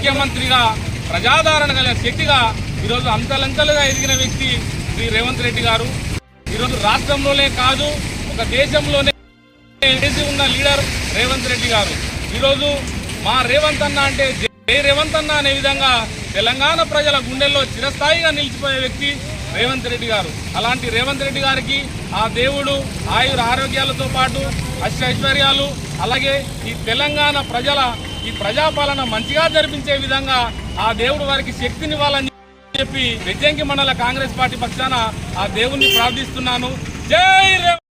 ముఖ్యమంత్రిగా ప్రజాదరణ కలిగిన శక్తిగా ఈరోజు అంతలంతలుగా ఎదిగిన వ్యక్తి శ్రీ రేవంత్ రెడ్డి గారు. ఈరోజు రాష్ట్రంలోనే కాదు ఒక దేశంలోనే చేసి ఉన్న లీడర్ రేవంత్ రెడ్డి గారు. ఈరోజు మా రేవంత్ అన్న అంటే జై రేవంత్ అన్న అనే విధంగా తెలంగాణ ప్రజల గుండెల్లో చిరస్థాయిగా నిలిచిపోయే వ్యక్తి రేవంత్ రెడ్డి గారు. అలాంటి రేవంత్ రెడ్డి గారికి ఆ దేవుడు ఆయుర ఆరోగ్యాలతో పాటు ఐశ్వర్యాలు, అలాగే ఈ తెలంగాణ ప్రజల ఈ ప్రజాపాలన మంచిగా జరిపించే విధంగా ఆ దేవుడు వారికి శక్తినివ్వాలని చెప్పి బెజ్జంకి మండల కాంగ్రెస్ పార్టీ పక్షాన ఆ దేవుణ్ణి ప్రార్థిస్తున్నాను. జై రేవంత్.